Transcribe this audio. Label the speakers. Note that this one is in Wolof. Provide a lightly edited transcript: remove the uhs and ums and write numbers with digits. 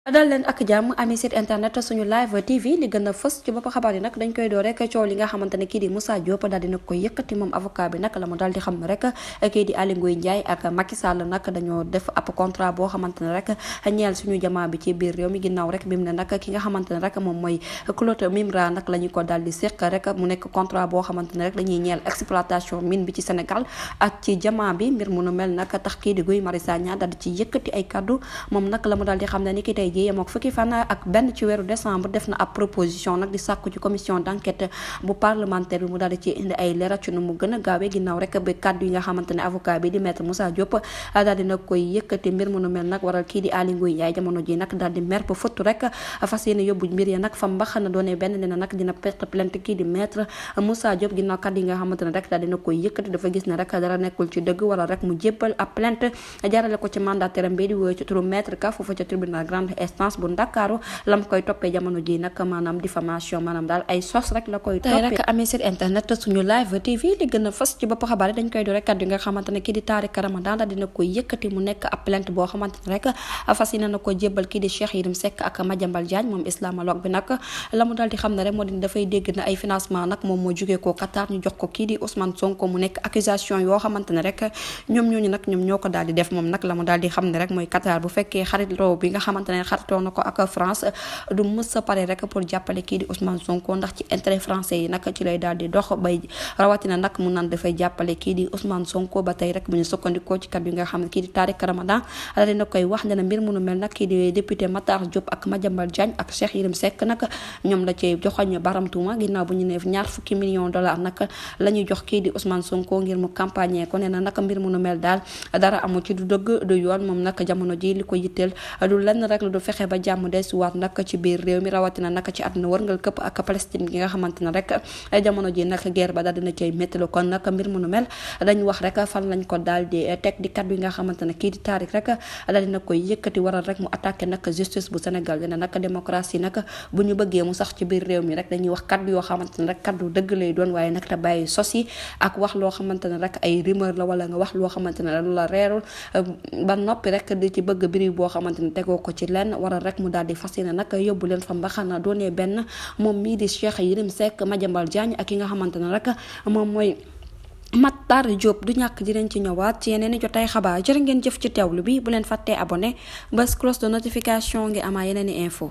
Speaker 1: dal leen ak jàmm ami site internet suñu live tv li gën a fës ci bopp xabaar yi nag dañ koy doo rek coow li nga xamante ne kii di Moussa Diop daal dina koy yëkkati moom avocat bi nag la mu daal di xam ne rek kii di Aly Ngouille Ndiaye ak Macky Sall nag dañoo def ab contrat boo xamante ne rek ñeel suñu jamaa bi ci biir réew mi ginnaaw rek bi mu ne nag ki nga xamante ne rek moom mooy Claude Mimran nag la ñu ko daal di séq rek mu nekk contrat boo xamante ne rek dañuy ñeel exploitation mine bi ci Sénégal ak ci jamaa bi mbir mu nu mel nag tax kii di Guy Marius Sagna daal di ci yëkkati ay kaddu moom nag la mu daal di xam ne ni ki tey ji yemook fukki fan ak benn ci weeru décembre def na ab proposition nag di sàkku ci commission d'enquête bu parlementaire bi mu daal di ci indi ay leeral ci nu mu gën a gaawee ginnaaw rek ba kaddu yi nga xamante ne avocat bi di maître Moussa Diop daal di nag koy yëkkati mbir mu nu mel nag waral kii di Aly Ngouille Ndiaye jamono ji nag daal di mer ba fëttu rek fas yéene yóbbu mbir ya nag fa mbax na doonee benn ne na nag dina perte plainte kii di maître Moussa Diop ginnaaw kaddu yi nga xamante ne rek daal dina koy yëkkati dafa gis ne rek dara nekkul ci dëgg wala rek mu jébbal ab plainte jaarale ko ci mandataire bi di wooyu ci turu maître ka foofu ca tribunal grande instance bu Ndakaaru lam koy toppee jamono ji nag maanaam diffamation maanaam daal ay sos rek la koy toppee rek amee site internet suñu live tv li gën a fës ci bopp xabaar yi dañ koy do rek kaddu yi nga xamante ne kii di Tariq Ramadan daal dina koy yëkkati mu nekk ab plainte boo xamante ne rek fas yéene na ko jébbal kii di Cheikh Yérim Seck ak Madiambal Diagne moom islamologue bi nag la mu daal di xam ne rek moo di dafay dégg na ay financement nag moom moo jugee ko Qatar ñu jox ko kii di Ousmane Sonko mu nekk accusation yoo xamante ne rek ñoom ñooñu nag ñoom ñoo ko daal di def moom nag la mu daal di xam ne rek mooy Qatar bu fekkee xaritoo bi nga xamante ne xaritoo na ko ak France du mës a pare rek pour jàppale kii di Ousmane Sonko ndax ci intérêt français yi nag ci lay daal di dox bay rawatina nag mu naan dafay jàppale kii di Ousmane Sonko ba tey rek bu ñu sukkandikoo ci kat yi nga xam ne kii di Tariq Ramadan daal dina koy wax ne na mbir mu nu mel nag kii di député Matar Diop ak Madiambal Diagne ak Cheikh Yérim Seck nag ñoom la ci joxoñ baramtuuma ginnaaw bu ñu ne ñaar fukki millions dollars nag la ñuy jox kii di Ousmane Sonko ngir mu campagne ko ne na nag mbir mu nu mel daal dara amu ci du dëgg du yoon moom nag jamono ji li ko yitteel du lenn rek lu du fexe ba jàmm desuwaat nag ci biir réew mi rawatina nag ci àdduna wërngal këpp ak Palestine gi nga xamante ne rek jamono ji nag guerre ba daal dina cay méttalo kon nag mbir mu nu mel dañ wax rek fan lañ ko daal di teg di kaddu yi nga xamante ne kii di Tariq rek daal dina koy yëkkati waral rek mu attaqué nag justice bu Sénégal dina nag démocratie nag bu ñu bëggee mu sax ci biir réew mi rek dañuy wax kaddu yoo xamante ne rek kaddu dëgg lay doon waaye nag te bàyyi sos yi ak wax loo xamante ne rek ay rumeur la wala nga wax loo xamante ne lu la reerul ba noppi rek di ci bëgg biri boo xamante ne tegoo ko ci lenn waral rek mu daal di fas yéene nag yóbbu leen fa mbaxana doonee benn moom mii di Cheikh Yérim Seck Madiambal Diagne ak ki nga xamante ne rek moom mooy Matar Diop du ñàkk dinañ ci ñëwaat ci yeneen i jotaay xabaar jërë ngeen jëf ci teewlu bi bu leen fàttee abonné bés cloche de notification ngi amaa yeneen i info